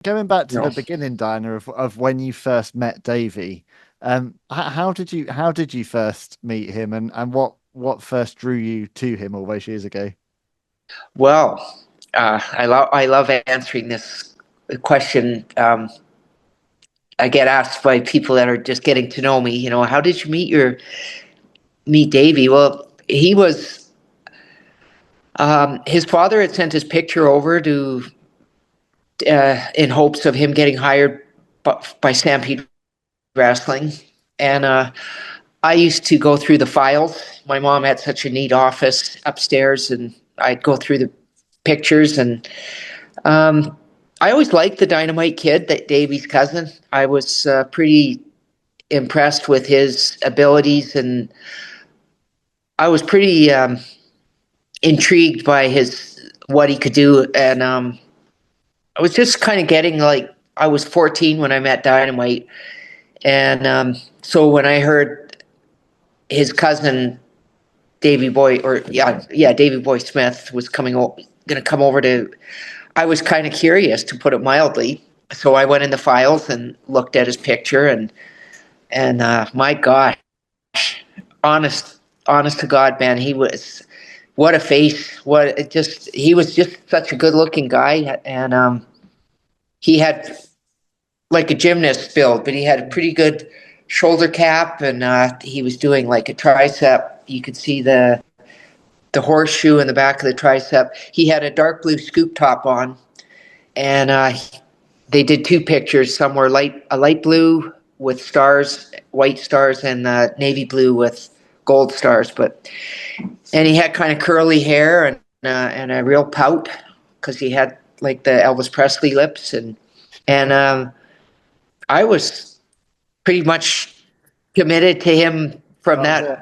Going back You to the know, beginning, Diana, of when you first met Davey, how did you first meet him, and what first drew you to him all those years ago? well, I love answering this question. I get asked by people that are just getting to know me. How did you meet Davey? Well, he was his father had sent his picture over to in hopes of him getting hired by Stampede Wrestling, and I used to go through the files. My mom had such a neat office upstairs, and I'd go through the pictures. And I always liked the Dynamite Kid, that Davey's cousin. I was pretty impressed with his abilities, and I was pretty intrigued by his what he could do. And I was just kind of getting like I was 14 when I met Dynamite, and so when I heard his cousin Davy Boy, or yeah, Davy Boy Smith was going to come over to. I was kind of curious, to put it mildly. So I went in the files and looked at his picture, and my gosh, honest, honest to God, man, he was what a face. What it just he was just such a good looking guy, and he had like a gymnast build, but he had a pretty good shoulder cap, and he was doing like a tricep. You could see the horseshoe in the back of the tricep. He had a dark blue scoop top on, and they did two pictures. Some were a light blue with stars, white stars, and navy blue with gold stars. And he had kind of curly hair and a real pout because he had like the Elvis Presley lips, and I was pretty much committed to him from That was it.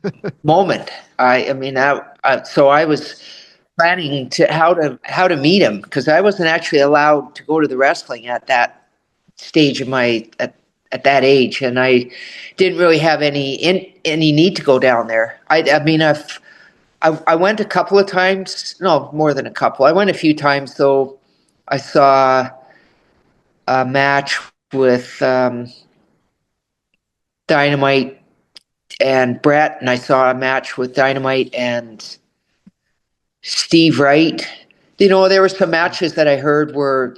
that moment. I mean, so I was planning to how to meet him because I wasn't actually allowed to go to the wrestling at that stage of my at that age, and I didn't really have any need to go down there. I mean, I went a couple of times, no, more than a couple. I went a few times though. I saw a match with Dynamite and Brett, and I saw a match with Dynamite and Steve Wright. There were some matches that I heard were,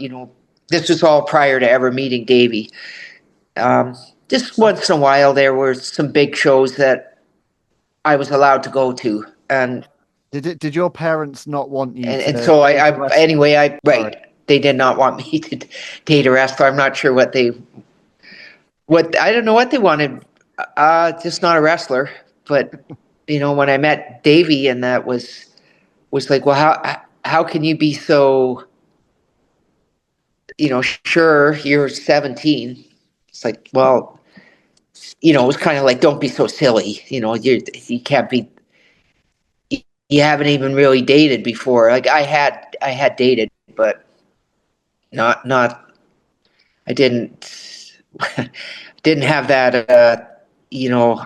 this was all prior to ever meeting Davey. Um, just once in a while, there were some big shows that I was allowed to go to, Did your parents not want you and to so date a wrestler? anyway, Sorry. right. They did not want me to date a wrestler. I'm not sure what I don't know what they wanted. Just not a wrestler. But when I met Davey, and that was like, well, how can you be so sure you're 17? It's like, well, it was kind of like, don't be so silly. You can't be. You haven't even really dated before. Like I had dated, but not. I didn't have that.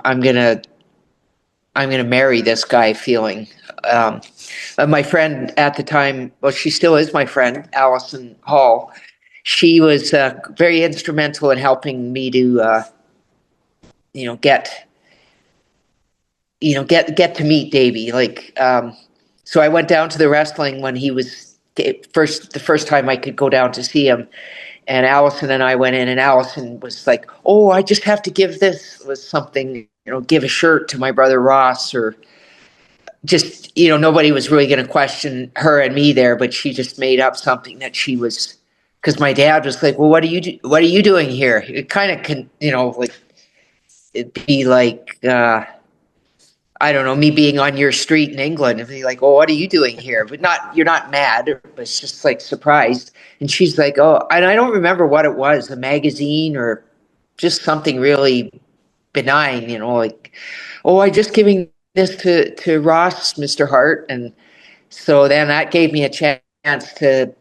I'm gonna marry this guy feeling. Um, my friend at the time, well, she still is my friend, Allison Hall. She was very instrumental in helping me to, you know, get, get to meet Davey. So I went down to the wrestling when he was the first time I could go down to see him, and Allison and I went in, and Allison was like, "Oh, I just have to give this was something, give a shirt to my brother Ross, or just nobody was really going to question her and me there, but she just made up something that she was because my dad was like, well, what are you doing here? It kind of can, like it'd be like I don't know, me being on your street in England and be like, oh, what are you doing here? But not, you're not mad, but it's just like surprised. And she's like, oh, and I don't remember what it was, a magazine or just something really benign, like, oh, I just giving this to Ross, Mr. Hart. And so then that gave me a chance to,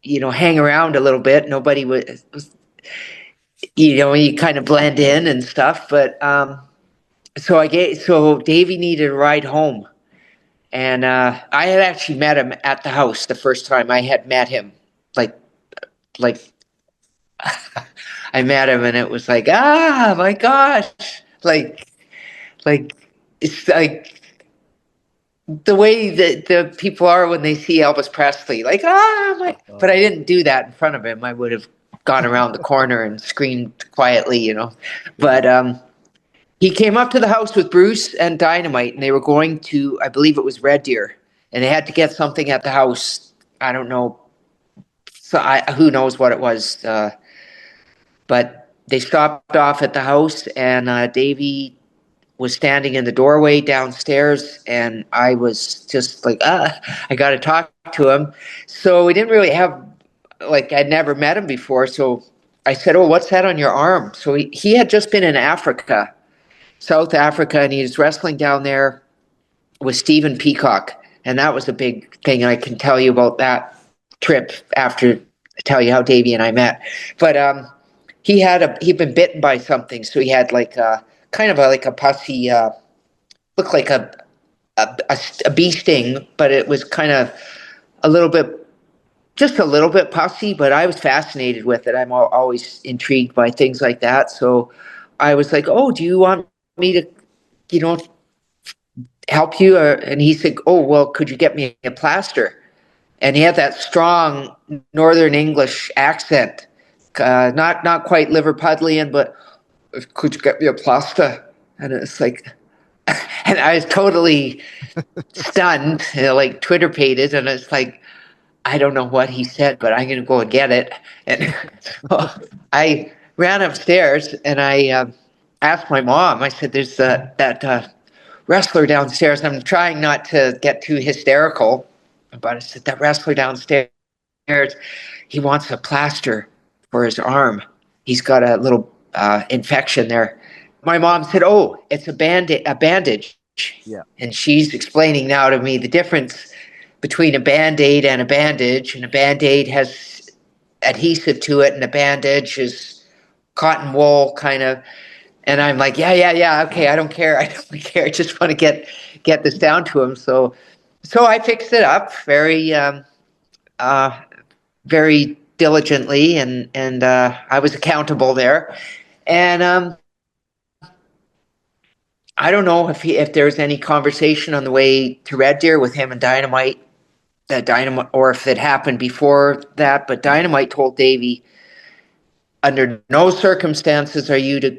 hang around a little bit. Nobody was you kind of blend in and stuff. But so Davey needed a ride home. And I had actually met him at the house the first time I had met him, like like I met him and it was like, ah, my gosh, like like it's like the way that the people are when they see Elvis Presley, like, ah, my. But I Oh, didn't do that in front of him. I would have gone around the corner and screamed quietly, you know. yeah. But he came up to the house with Bruce and Dynamite, and they were going to, I believe it was Red Deer, and they had to get something at the house. I don't know. So who knows what it was. But they stopped off at the house, and Davey was standing in the doorway downstairs, and I was just like, I got to talk to him. So we didn't really have, like, I'd never met him before. So I said, oh, what's that on your arm? So he had just been in Africa, South Africa, and he was wrestling down there with Stephen Peacock. And that was a big thing. I can tell you about that trip after I tell you how Davey and I met. But he'd been bitten by something, so he had like kind of like a pussy, looked like a bee sting, but it was kind of a little bit, just a little bit pussy. But I was fascinated with it. I'm always intrigued by things like that. So I was like, "Oh, do you want me to, you know, help you?" And he said, "Oh, well, could you get me a plaster?" And he had that strong Northern English accent, not quite Liverpudlian, but could you get me a plaster? And it's like, and I was totally stunned, like Twitter pated, and it's like, I don't know what he said, but I'm going to go and get it. And so I ran upstairs and I asked my mom. I said, "There's that wrestler downstairs." I'm trying not to get too hysterical, but I said, "That wrestler downstairs, he wants a plaster for his arm. He's got a little infection there." My mom said, "Oh, it's a bandage." Yeah. And she's explaining now to me the difference between a band-aid and a bandage. And a band-aid has adhesive to it, and a bandage is cotton wool kind of. And I'm like, yeah, yeah, yeah, okay, I don't care. I don't care. I just want to get this down to him. So I fixed it up uh, very diligently, and I was accountable there. And I don't know if there was any conversation on the way to Red Deer with him and Dynamite, that Dynamite, or if it happened before that. But Dynamite told Davey, under no circumstances are you to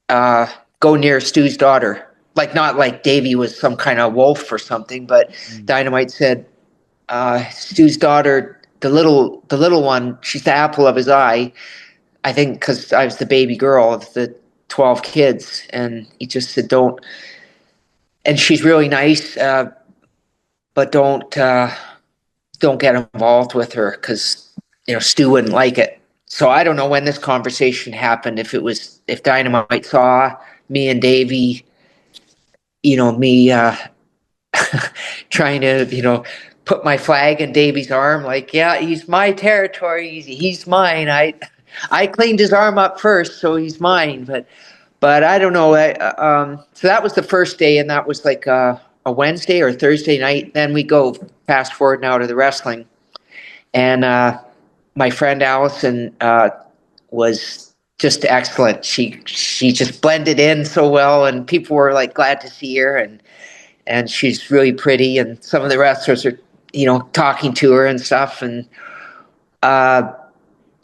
uh, go near Stu's daughter. Like, not like Davey was some kind of wolf or something, but Mm. Dynamite said, Stu's daughter, the little one, she's the apple of his eye. I think because I was the baby girl of the 12 kids, and he just said, don't. And she's really nice, but don't get involved with her because Stu wouldn't like it. So I don't know when this conversation happened. If Dynamite saw me and Davey, me trying to put my flag in Davey's arm, like, yeah, he's my territory, he's mine. I cleaned his arm up first, so he's mine. But I don't know. So that was the first day, and that was like a Wednesday or Thursday night. Then we go fast forward now to the wrestling, and my friend Allison was just excellent. She just blended in so well, and people were like glad to see her, and she's really pretty, and some of the wrestlers are talking to her and stuff, and uh,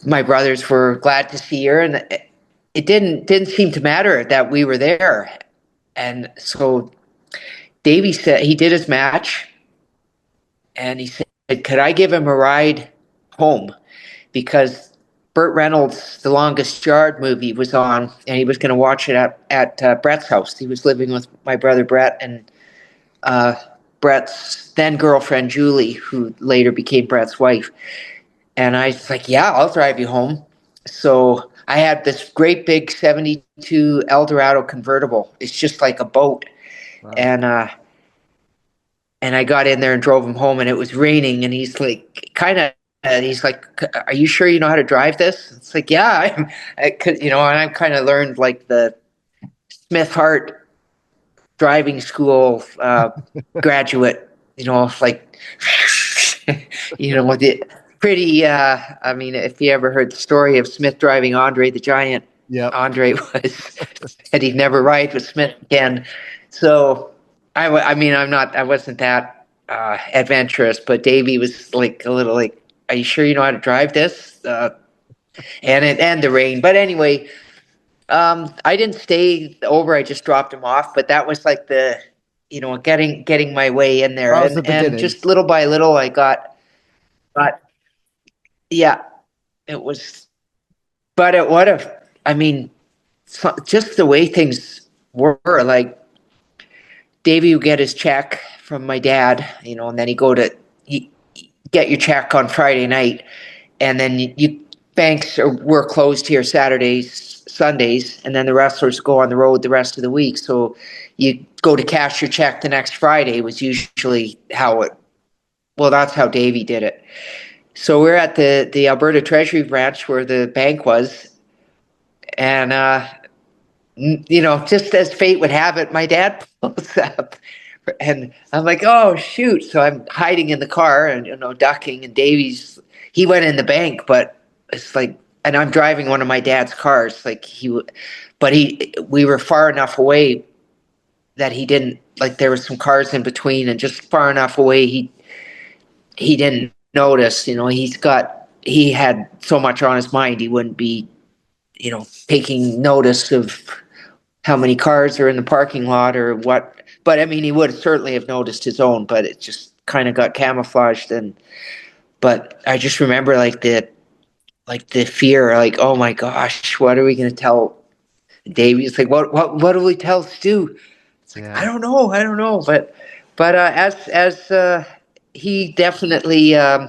my brothers were glad to see her, and it didn't seem to matter that we were there. And so Davey said he did his match, and he said, "Could I give him a ride home?" Because Burt Reynolds' The Longest Yard movie was on, and he was going to watch it at Brett's house. He was living with my brother Brett and Brett's then girlfriend Julie, who later became Brett's wife. And I was like, "Yeah, I'll drive you home." So I had this great big '72 Eldorado convertible. It's just like a boat, Wow. and I got in there and drove him home, and it was raining, and he's like, he's like, "Are you sure you know how to drive this?" It's like, "Yeah, I could," and I've kind of learned like the Smith Hart driving school graduate, like, with the pretty. I mean, if you ever heard the story of Smith driving Andre the Giant, Yep. Andre was said he'd never ride with Smith again. So I mean, I wasn't that adventurous, but Davey was like a little like, "Are you sure you know how to drive this?" And the rain. But anyway, I didn't stay over. I just dropped him off. But that was like getting my way in there, That was the and beginning. just little by little, I got yeah. It was, but it would have. I mean, just the way things were. Like Davey would get his check from my dad, and then you get your check on Friday night, and then banks were closed here Saturdays, Sundays, and then the wrestlers go on the road the rest of the week. So you go to cash your check the next Friday was usually how it. Well, that's how Davey did it. So we're at the Alberta Treasury branch where the bank was, and just as fate would have it, my dad pulls up, and I'm like, oh shoot! So I'm hiding in the car and ducking, and Davey's he went in the bank, but it's like, and I'm driving one of my dad's cars, like but we were far enough away that he didn't like there was some cars in between, and just far enough away he didn't notice. He had so much on his mind he wouldn't be taking notice of how many cars are in the parking lot or what. But I mean, he would certainly have noticed his own, but it just kind of got camouflaged. But I just remember like the fear, like, oh my gosh, what are we going to tell Davey? It's like, what do we tell Stu? It's like, Yeah. I don't know. But as he definitely uh,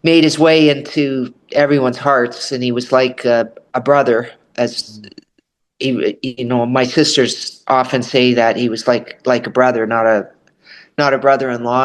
made his way into everyone's hearts, and he was like a brother. As my sisters often say that he was like a brother, not a brother-in-law.